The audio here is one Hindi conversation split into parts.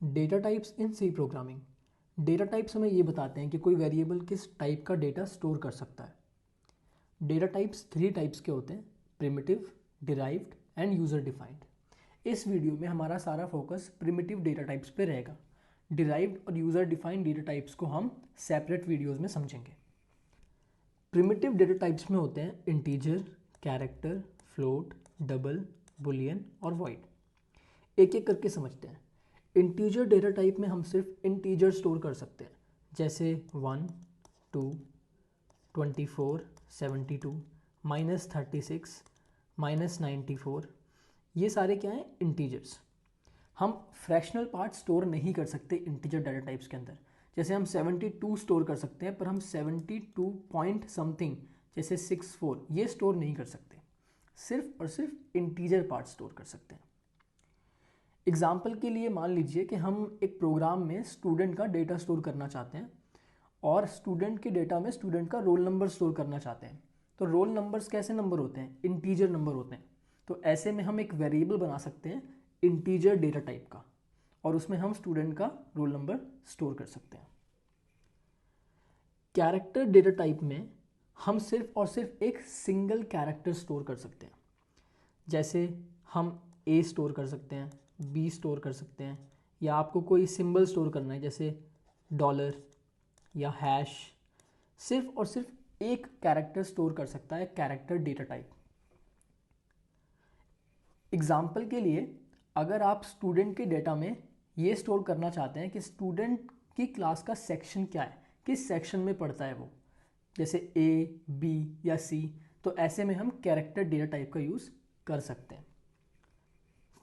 Data types in C programming. Data types हमें ये बताते हैं कि कोई वेरिएबल किस टाइप का डेटा स्टोर कर सकता है। डेटा टाइप्स 3 टाइप्स के होते हैं, primitive, derived end user defined. इस वीडियो में हमारा सारा फोकस प्रिमिटिव डेटा टाइप्स पे रहेगा। डिराइव्ड और यूज़र डिफाइंड डेटा टाइप्स को हम सेपरेट वीडियोज़ में समझेंगे। प्रिमिटिव डेटा टाइप्स में होते हैं integer, character, float, double, Boolean और वॉइड। एक एक करके समझते हैं। इंटीजर डेटा टाइप में हम सिर्फ इंटीजर स्टोर कर सकते हैं, जैसे 1, 2, 24, 72, -36, -94। ये सारे क्या हैं? इंटीजर्स। हम फ्रैक्शनल पार्ट स्टोर नहीं कर सकते इंटीजर डेटा टाइप्स के अंदर। जैसे हम 72 स्टोर कर सकते हैं, पर हम 72 पॉइंट समथिंग जैसे 64 ये स्टोर नहीं कर सकते। सिर्फ और सिर्फ इंटीजर पार्ट स्टोर कर सकते हैं। एग्जाम्पल के लिए मान लीजिए कि हम एक प्रोग्राम में स्टूडेंट का डेटा स्टोर करना चाहते हैं और स्टूडेंट के डेटा में स्टूडेंट का रोल नंबर स्टोर करना चाहते हैं। तो रोल नंबर्स कैसे नंबर होते हैं? इंटीजर नंबर होते हैं। तो ऐसे में हम एक वेरिएबल बना सकते हैं इंटीजर डेटा टाइप का, और उसमें हम स्टूडेंट का रोल नंबर स्टोर कर सकते हैं। कैरेक्टर डेटा टाइप में हम सिर्फ और सिर्फ एक सिंगल कैरेक्टर स्टोर कर सकते हैं। जैसे हम ए स्टोर कर सकते हैं, बी स्टोर कर सकते हैं, या आपको कोई सिंबल स्टोर करना है जैसे डॉलर या हैश। सिर्फ और सिर्फ एक कैरेक्टर स्टोर कर सकता है कैरेक्टर डेटा टाइप। एग्जाम्पल के लिए, अगर आप स्टूडेंट के डेटा में ये स्टोर करना चाहते हैं कि स्टूडेंट की क्लास का सेक्शन क्या है, किस सेक्शन में पढ़ता है वो, जैसे ए, बी या सी, तो ऐसे में हम कैरेक्टर डेटा टाइप का यूज़ कर सकते हैं।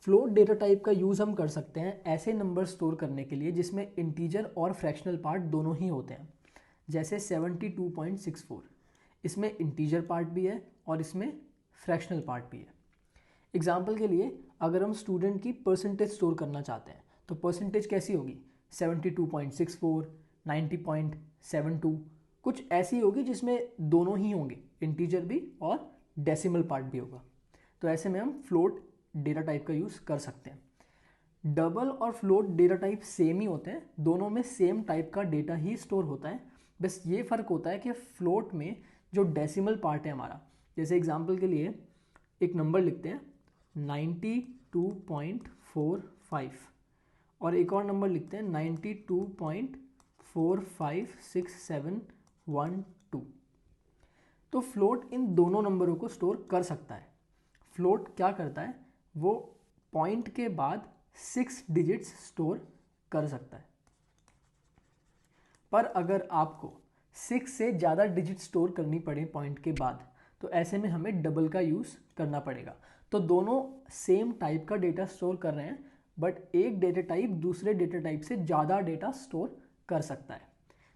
फ्लोट डेटा टाइप का यूज़ हम कर सकते हैं ऐसे नंबर स्टोर करने के लिए जिसमें इंटीजर और फ्रैक्शनल पार्ट दोनों ही होते हैं। जैसे 72.64, इसमें इंटीजर पार्ट भी है और इसमें फ्रैक्शनल पार्ट भी है। एग्जाम्पल के लिए, अगर हम स्टूडेंट की परसेंटेज स्टोर करना चाहते हैं तो परसेंटेज कैसी होगी? 72.64, 90.72, कुछ ऐसी होगी जिसमें दोनों ही होंगे, इंटीजर भी और डेसिमल पार्ट भी होगा। तो ऐसे में हम फ्लोट डेटा टाइप का यूज़ कर सकते हैं। डबल और फ्लोट डेटा टाइप सेम ही होते हैं, दोनों में सेम टाइप का डेटा ही स्टोर होता है। बस ये फ़र्क होता है कि फ्लोट में जो डेसिमल पार्ट है हमारा, जैसे एग्जांपल के लिए एक नंबर लिखते हैं 92.45, और एक और नंबर लिखते हैं 92.456712। तो फ्लोट इन दोनों नंबरों को स्टोर कर सकता है। फ्लोट क्या करता है? वो पॉइंट के बाद 6 डिजिट्स स्टोर कर सकता है। पर अगर आपको 6 से ज़्यादा डिजिट स्टोर करनी पड़े पॉइंट के बाद, तो ऐसे में हमें डबल का यूज़ करना पड़ेगा। तो दोनों सेम टाइप का डेटा स्टोर कर रहे हैं, बट एक डेटा टाइप दूसरे डेटा टाइप से ज़्यादा डेटा स्टोर कर सकता है।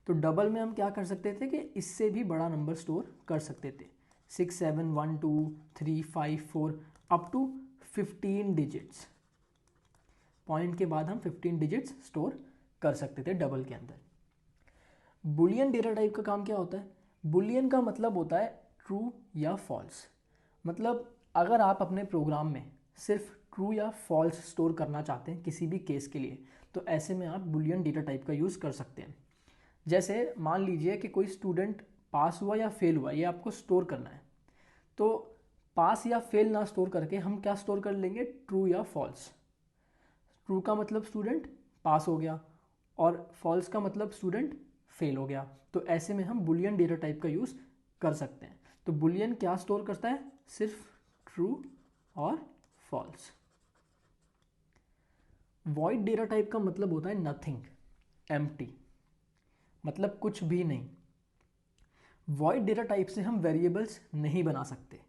तो डबल में हम क्या कर सकते थे कि इससे भी बड़ा नंबर स्टोर कर सकते थे, 6, 7, 1, 2, 3, 5, 4 अप टू 15 डिजिट्स। पॉइंट के बाद हम 15 डिजिट्स स्टोर कर सकते थे डबल के अंदर। बुलियन डेटा टाइप का काम क्या होता है? बुलियन का मतलब होता है ट्रू या फॉल्स। मतलब अगर आप अपने प्रोग्राम में सिर्फ ट्रू या फॉल्स स्टोर करना चाहते हैं किसी भी केस के लिए, तो ऐसे में आप बुलियन डेटा टाइप का यूज़ कर सकते हैं। जैसे मान लीजिए कि कोई स्टूडेंट पास हुआ या फेल हुआ, ये आपको स्टोर करना है। तो पास या फेल ना स्टोर करके हम क्या स्टोर कर लेंगे? ट्रू या फॉल्स। ट्रू का मतलब स्टूडेंट पास हो गया और फॉल्स का मतलब स्टूडेंट फेल हो गया। तो ऐसे में हम बुलियन डेटा टाइप का यूज़ कर सकते हैं। तो बुलियन क्या स्टोर करता है? सिर्फ ट्रू और फॉल्स। वॉइड डेटा टाइप का मतलब होता है नथिंग, एम्प्टी, मतलब कुछ भी नहीं। वॉइड डेटा टाइप से हम वेरिएबल्स नहीं बना सकते।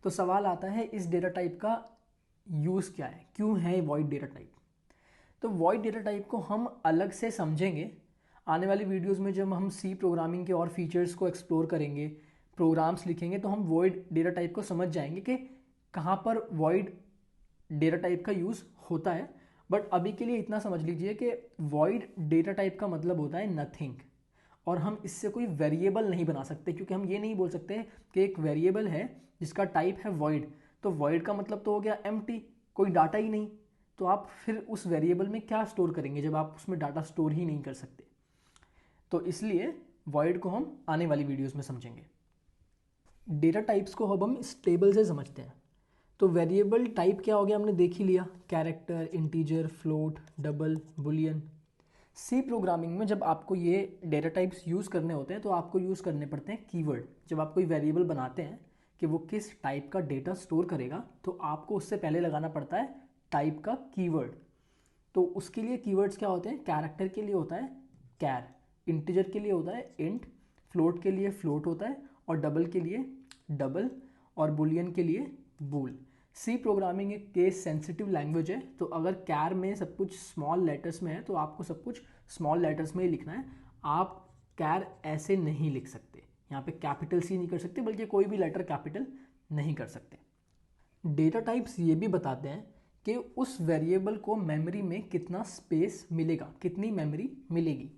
तो सवाल आता है इस डेटा टाइप का यूज़ क्या है, क्यों है वॉइड डेटा टाइप? तो वॉइड डेटा टाइप को हम अलग से समझेंगे आने वाली वीडियोस में। जब हम सी प्रोग्रामिंग के और फीचर्स को एक्सप्लोर करेंगे, प्रोग्राम्स लिखेंगे, तो हम वॉइड डेटा टाइप को समझ जाएंगे कि कहाँ पर वॉइड डेटा टाइप का यूज़ होता है। बट अभी के लिए इतना समझ लीजिए कि वॉइड डेटा टाइप का मतलब होता है नथिंग, और हम इससे कोई वेरिएबल नहीं बना सकते, क्योंकि हम ये नहीं बोल सकते कि एक वेरिएबल है जिसका टाइप है वॉइड, तो वॉइड का मतलब तो हो गया एम्प्टी, कोई डाटा ही नहीं। तो आप फिर उस वेरिएबल में क्या स्टोर करेंगे जब आप उसमें डाटा स्टोर ही नहीं कर सकते। तो इसलिए वॉइड को हम आने वाली वीडियोस में समझेंगे। डेटा टाइप्स को अब हम इस टेबल से समझते हैं। तो वेरिएबल टाइप क्या हो गया हमने देख ही लिया, character, integer, float, double, boolean. C programming में जब आपको ये डेटा टाइप्स यूज़ करने होते हैं तो आपको यूज़ करने पड़ते हैं कीवर्ड। जब आप कोई वेरिएबल बनाते हैं कि वो किस टाइप का डेटा स्टोर करेगा तो आपको उससे पहले लगाना पड़ता है टाइप का कीवर्ड। तो उसके लिए कीवर्ड्स क्या होते हैं, कैरेक्टर के लिए होता है कैर, इंटीजर के लिए होता है इंट, फ्लोट के लिए फ्लोट होता है और डबल के लिए डबल और बुलियन के लिए बूल। सी प्रोग्रामिंग एक केस सेंसिटिव लैंग्वेज है, तो अगर कैर में सब कुछ स्मॉल लेटर्स में है तो आपको सब कुछ स्मॉल लेटर्स में ही लिखना है। आप कैर ऐसे नहीं लिख सकते, यहाँ पे कैपिटल सी नहीं कर सकते, बल्कि कोई भी लेटर कैपिटल नहीं कर सकते। डेटा टाइप्स ये भी बताते हैं कि उस वेरिएबल को मेमोरी में कितना स्पेस मिलेगा, कितनी मेमोरी मिलेगी।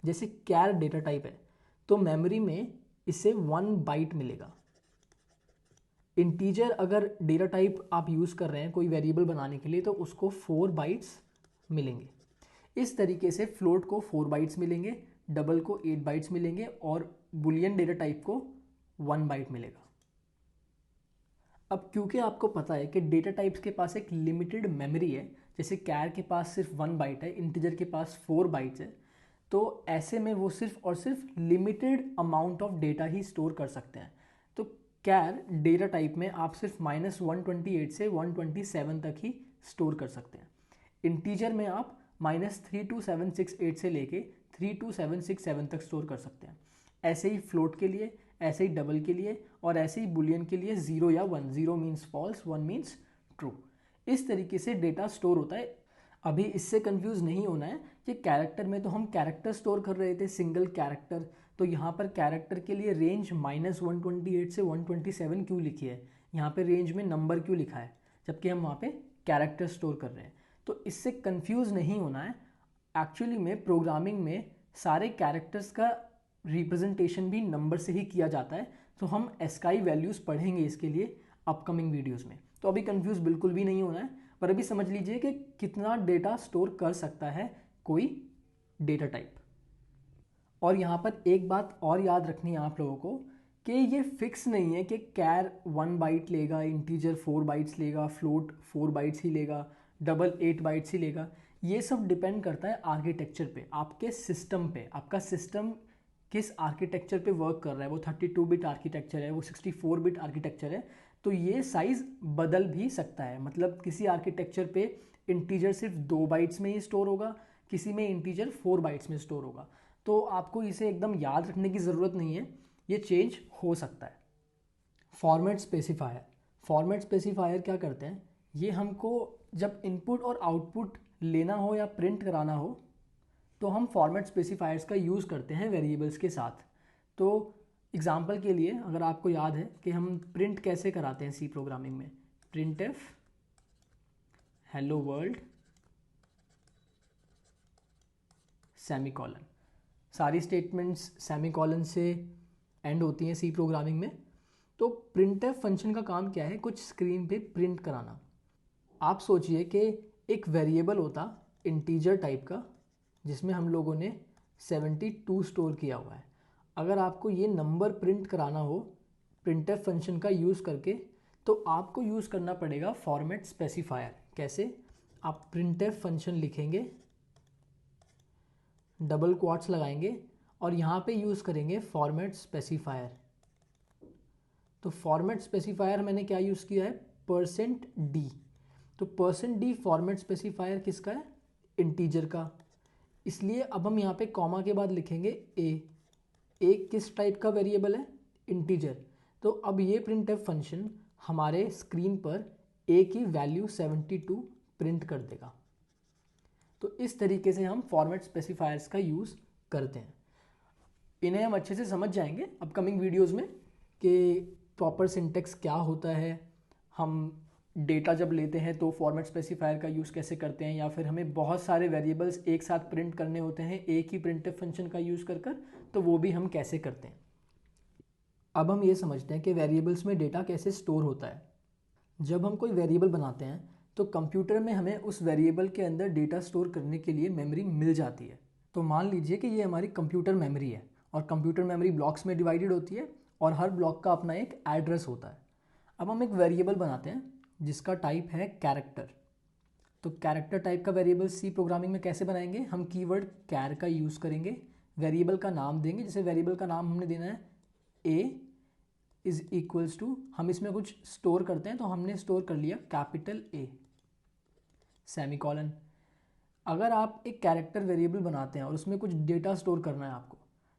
जैसे कैर डेटा टाइप है तो मेमोरी में इसे 1 बाइट मिलेगा। इंटीजर अगर डेटा टाइप आप यूज़ कर रहे हैं कोई वेरिएबल बनाने के लिए तो उसको 4 बाइट्स मिलेंगे। इस तरीके से फ्लोट को 4 बाइट्स मिलेंगे, डबल को 8 बाइट्स मिलेंगे और बुलियन डेटा टाइप को 1 बाइट मिलेगा। अब क्योंकि आपको पता है कि डेटा टाइप्स के पास एक लिमिटेड मेमोरी है, जैसे कैर के पास सिर्फ 1 बाइट है, इंटीजर के पास 4 बाइट्स है, तो ऐसे में वो सिर्फ और सिर्फ limited amount of data he store कर सकते हैं। तो कैर डेटा टाइप में आप सिर्फ -128 से 127 तक ही स्टोर कर सकते हैं। इंटीजर में आप -32768 से लेके 32767 तक स्टोर कर सकते हैं। ऐसे ही फ्लोट के लिए, ऐसे ही डबल के लिए और ऐसे ही बुलियन के लिए 0 या 1, 0 मीन्स फॉल्स, 1 मीन्स ट्रू। इस तरीके से डेटा स्टोर होता है। अभी इससे कंफ्यूज नहीं होना है कि कैरेक्टर में तो हम कैरेक्टर स्टोर कर रहे थे, सिंगल कैरेक्टर, तो यहाँ पर कैरेक्टर के लिए रेंज -128 से 127 क्यों लिखी है, यहाँ पे रेंज में नंबर क्यों लिखा है, जबकि हम वहाँ पे कैरेक्टर स्टोर कर रहे हैं। तो इससे कंफ्यूज नहीं होना है। एक्चुअली में प्रोग्रामिंग में सारे कैरेक्टर्स का रिप्रेजेंटेशन भी नंबर से ही किया जाता है। तो हम एस्काई वैल्यूज़ पढ़ेंगे इसके लिए अपकमिंग वीडियोज़ में, तो अभी कंफ्यूज बिल्कुल भी नहीं होना है। पर अभी समझ लीजिए कि कितना डेटा स्टोर कर सकता है कोई डेटा टाइप। और यहाँ पर एक बात और याद रखनी है आप लोगों को कि ये फिक्स नहीं है कि कैर 1 बाइट लेगा, इंटीजर 4 बाइट्स लेगा, फ्लोट 4 बाइट्स ही लेगा, डबल 8 बाइट्स ही लेगा। ये सब डिपेंड करता है आर्किटेक्चर पे, आपके सिस्टम पे। आपका सिस्टम किस आर्किटेक्चर पे वर्क कर रहा है, वो 32 बिट आर्किटेक्चर है, वो 64 बिट आर्किटेक्चर है, तो ये साइज़ बदल भी सकता है। मतलब किसी आर्किटेक्चर पे इंटीजर सिर्फ 2 बाइट्स में ही स्टोर होगा, किसी में इंटीजर 4 बाइट्स में स्टोर होगा। तो आपको इसे एकदम याद रखने की ज़रूरत नहीं है, ये चेंज हो सकता है। फॉर्मेट स्पेसिफायर, फॉर्मेट स्पेसिफायर क्या करते हैं, ये हमको जब इनपुट और आउटपुट लेना हो या प्रिंट कराना हो तो हम फॉर्मेट स्पेसिफायर्स का यूज़ करते हैं वेरिएबल्स के साथ। तो एग्जांपल के लिए अगर आपको याद है कि हम प्रिंट कैसे कराते हैं सी प्रोग्रामिंग में, print F hello world semicolon, सारी स्टेटमेंट्स सेमीकॉलन से एंड होती हैं सी प्रोग्रामिंग में। तो प्रिंट एफ फंक्शन का काम क्या है, कुछ स्क्रीन पे प्रिंट कराना। आप सोचिए कि एक वेरिएबल होता इंटीजर टाइप का जिसमें हम लोगों ने 72 स्टोर किया हुआ है। अगर आपको ये नंबर प्रिंट कराना हो प्रिंटफ फंक्शन का यूज़ करके तो आपको यूज़ करना पड़ेगा फॉर्मेट स्पेसिफायर। कैसे, आप प्रिंटफ फंक्शन लिखेंगे, डबल क्वाट्स लगाएंगे और यहाँ पे यूज़ करेंगे फॉर्मेट स्पेसिफायर। तो फॉर्मेट स्पेसिफायर मैंने क्या यूज़ किया है, %d। तो %d फॉर्मेट स्पेसिफायर किसका है, इंटीजर का। इसलिए अब हम यहाँ पे कॉमा के बाद लिखेंगे ए किस टाइप का वेरिएबल है, इंटीजर। तो अब ये प्रिंटफ फंक्शन हमारे स्क्रीन पर ए की वैल्यू 72 प्रिंट कर देगा। तो इस तरीके से हम फॉर्मेट स्पेसिफायर्स का यूज़ करते हैं। इन्हें हम अच्छे से समझ जाएंगे अपकमिंग वीडियोज़ में कि प्रॉपर सिंटेक्स क्या होता है, हम डेटा जब लेते हैं तो फॉर्मेट स्पेसिफायर का यूज़ कैसे करते हैं, या फिर हमें बहुत सारे वेरिएबल्स एक साथ प्रिंट करने होते हैं एक ही प्रिंटफ फंक्शन का यूज़ कर तो वो भी हम कैसे करते हैं। अब हम ये समझते हैं कि वेरिएबल्स में डेटा कैसे स्टोर होता है। जब हम कोई वेरिएबल बनाते हैं तो कंप्यूटर में हमें उस वेरिएबल के अंदर डेटा स्टोर करने के लिए मेमोरी मिल जाती है। तो मान लीजिए कि ये हमारी कंप्यूटर मेमोरी है और कंप्यूटर मेमोरी ब्लॉक्स में डिवाइडेड होती है और हर ब्लॉक का अपना एक एड्रेस होता है। अब हम एक वेरिएबल बनाते हैं जिसका टाइप है कैरेक्टर। तो कैरेक्टर टाइप का वेरिएबल सी प्रोग्रामिंग में कैसे बनाएंगे, हम कीवर्ड कैर का यूज़ करेंगे, वेरिएबल का नाम देंगे, जैसे वेरिएबल का नाम हमने देना है ए इज इक्वल्स टू, हम इसमें कुछ स्टोर करते हैं तो हमने स्टोर कर लिया कैपिटल ए सेमीकॉलन। अगर आप एक कैरेक्टर वेरिएबल बनाते हैं और उसमें कुछ डेटा स्टोर करना है आपको,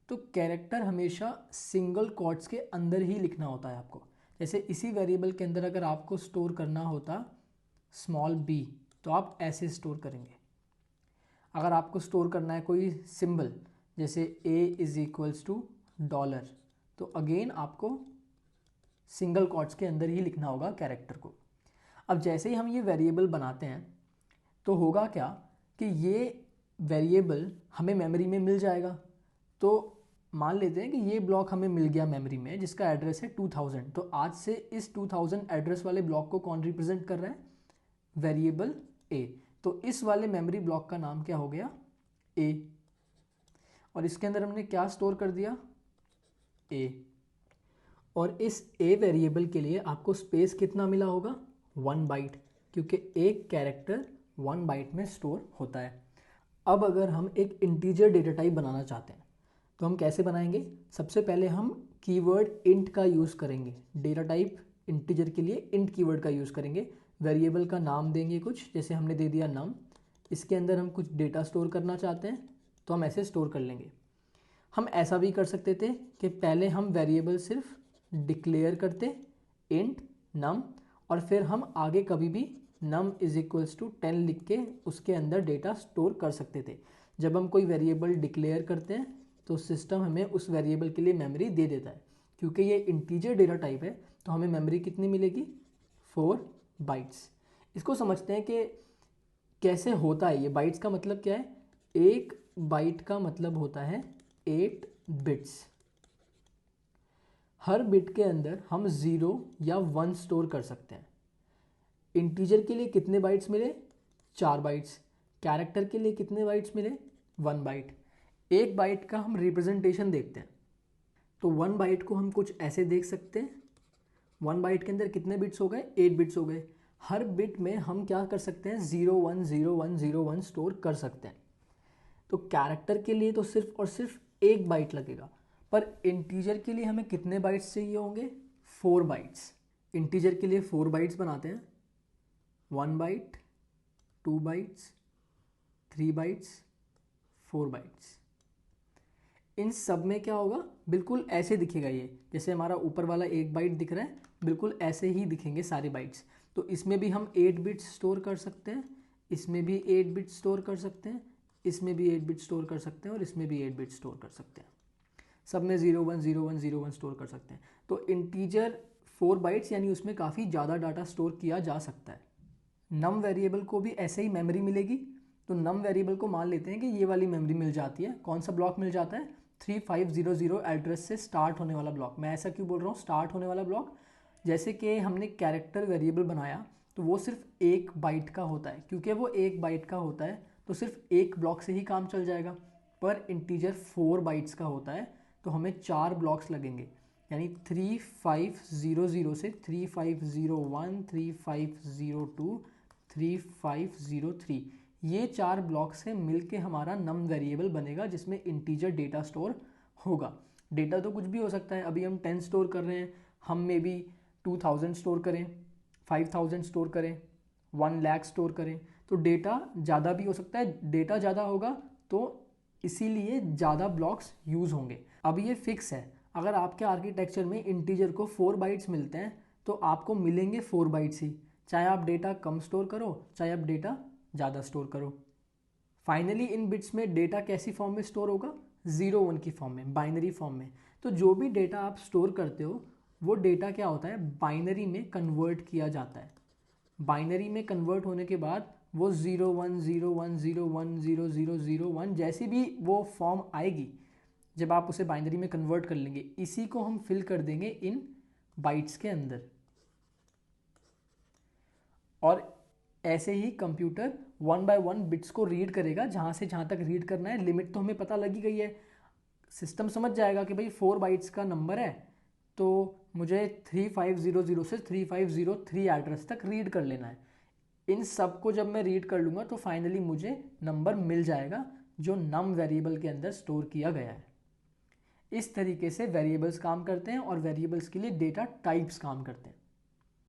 तो कैरेक्टर हमेशा सिंगल कोट्स के अंदर ही लिखना होता है आपको। जैसे इसी वेरिएबल के अंदर अगर आपको स्टोर करना होता स्मॉल b, तो आप ऐसे स्टोर करेंगे। अगर आपको स्टोर करना है कोई सिंबल जैसे a इज इक्वल्स टू $, तो अगेन आपको सिंगल कोट्स के अंदर ही लिखना होगा कैरेक्टर को। अब जैसे ही हम ये वेरिएबल बनाते हैं तो होगा क्या कि ये वेरिएबल हमें मेमोरी में मिल जाएगा। तो मान लेते हैं कि ये ब्लॉक हमें मिल गया मेमोरी में जिसका एड्रेस है 2000। तो आज से इस 2000 एड्रेस वाले ब्लॉक को कौन रिप्रेजेंट कर रहा है, वेरिएबल ए। तो इस वाले मेमोरी ब्लॉक का नाम क्या हो गया, ए, और इसके अंदर हमने क्या स्टोर कर दिया, ए। और इस ए वेरिएबल के लिए आपको स्पेस कितना मिला होगा, 1 बाइट, क्योंकि एक कैरेक्टर 1 बाइट में स्टोर होता है। अब अगर हम एक इंटीजर डेटा टाइप बनाना चाहते हैं तो हम कैसे बनाएंगे, सबसे पहले हम कीवर्ड इंट का यूज़ करेंगे। डेटा टाइप इंटीजर के लिए इंट कीवर्ड का यूज़ करेंगे। वेरिएबल का नाम देंगे कुछ, जैसे हमने दे दिया नम। इसके अंदर हम कुछ डेटा स्टोर करना चाहते हैं तो हम ऐसे स्टोर कर लेंगे। हम ऐसा भी कर सकते थे कि पहले हम वेरिएबल सिर्फ डिक्लेयर करते इंट नम, और फिर हम आगे कभी भी नम इज इक्वल्स टू 10 लिख के उसके अंदर डेटा स्टोर कर सकते थे। जब हम कोई वेरिएबल डिक्लेयर करते हैं तो सिस्टम हमें उस वेरिएबल के लिए मेमोरी दे देता है। क्योंकि ये इंटीजर डेटा टाइप है तो हमें मेमोरी कितनी मिलेगी, 4 बाइट्स। इसको समझते हैं कि कैसे होता है ये। बाइट्स का मतलब क्या है, एक बाइट का मतलब होता है 8 बिट्स। हर बिट के अंदर हम 0 या 1 स्टोर कर सकते हैं। इंटीजर के लिए कितने बाइट्स मिले, 4 बाइट्स। कैरेक्टर के लिए कितने बाइट्स मिले, 1 बाइट। एक बाइट का हम रिप्रेजेंटेशन देखते हैं तो 1 बाइट को हम कुछ ऐसे देख सकते हैं। 1 बाइट के अंदर कितने बिट्स हो गए, 8 बिट्स हो गए। हर बिट में हम क्या कर सकते हैं, 010101 स्टोर कर सकते हैं। तो कैरेक्टर के लिए तो सिर्फ और सिर्फ एक बाइट लगेगा, पर इंटीजर के लिए हमें कितने बाइट्स चाहिए होंगे, 4 बाइट्स। इंटीजर के लिए 4 बाइट्स बनाते हैं, 1 बाइट, 2 बाइट्स, 3 बाइट्स, 4 बाइट्स। इन सब में क्या होगा, बिल्कुल ऐसे दिखेगा ये, जैसे हमारा ऊपर वाला 1 बाइट दिख रहा है, बिल्कुल ऐसे ही दिखेंगे सारे बाइट्स। तो इसमें भी हम 8 बिट्स स्टोर कर सकते हैं, इसमें भी 8 बिट्स स्टोर कर सकते हैं, इसमें भी 8 बिट्स स्टोर कर सकते हैं, और इसमें भी 8 बिट्स स्टोर कर सकते हैं। सब में 010101 स्टोर कर सकते हैं। तो इंटीजर 4 बाइट्स यानी उसमें काफ़ी ज़्यादा डाटा स्टोर किया जा सकता है। नम वेरिएबल को भी ऐसे ही मेमोरी मिलेगी। तो नम वेरिएबल को मान लेते हैं कि ये वाली मेमोरी मिल जाती है। कौन सा ब्लॉक मिल जाता है, 3500 एड्रेस से स्टार्ट होने वाला ब्लॉक। मैं ऐसा क्यों बोल रहा हूँ स्टार्ट होने वाला ब्लॉक, जैसे कि हमने कैरेक्टर वेरिएबल बनाया तो वो सिर्फ 1 बाइट का होता है। क्योंकि वो 1 बाइट का होता है तो सिर्फ एक ब्लॉक से ही काम चल जाएगा। पर इंटीजर 4 बाइट्स का होता है तो हमें 4 ब्लॉक्स लगेंगे, यानी 3500 से 3501, 3502, 3503, ये 4 ब्लॉक से मिलके हमारा नम वेरिएबल बनेगा जिसमें इंटीजर डेटा स्टोर होगा। डेटा तो कुछ भी हो सकता है। अभी हम 10 स्टोर कर रहे हैं, हम में भी 2000 स्टोर करें, 5000 स्टोर करें, 1 लाख स्टोर करें, तो डेटा ज़्यादा भी हो सकता है। डेटा ज़्यादा होगा तो इसीलिए ज़्यादा ब्लॉक्स यूज़ होंगे। अब ये फिक्स है, अगर आपके आर्किटेक्चर में इंटीजर को 4 बाइट्स मिलते हैं तो आपको मिलेंगे 4 बाइट्स ही, चाहे आप डेटा कम स्टोर करो चाहे आप डेटा ज़्यादा स्टोर करो। फाइनली इन बिट्स में डेटा कैसी फॉर्म में स्टोर होगा, 0-1 की फॉर्म में, बाइनरी फॉर्म में। तो जो भी डेटा आप स्टोर करते हो वो डेटा क्या होता है, बाइनरी में कन्वर्ट किया जाता है। बाइनरी में कन्वर्ट होने के बाद वो 0101010001 जैसी भी वो फॉर्म आएगी, जब आप उसे बाइनरी में कन्वर्ट कर लेंगे, इसी को हम फिल कर देंगे इन बाइट्स के अंदर। और ऐसे ही कंप्यूटर 1 बाय 1 बिट्स को रीड करेगा, जहाँ से जहाँ तक रीड करना है। लिमिट तो हमें पता लगी गई है, सिस्टम समझ जाएगा कि भाई 4 बाइट्स का नंबर है तो मुझे 3500 से 3503 एड्रेस तक रीड कर लेना है। इन सब को जब मैं रीड कर लूँगा तो फाइनली मुझे नंबर मिल जाएगा जो नम वेरिएबल के अंदर स्टोर किया गया है। इस तरीके से वेरिएबल्स काम करते हैं और वेरिएबल्स के लिए डेटा टाइप्स काम करते हैं।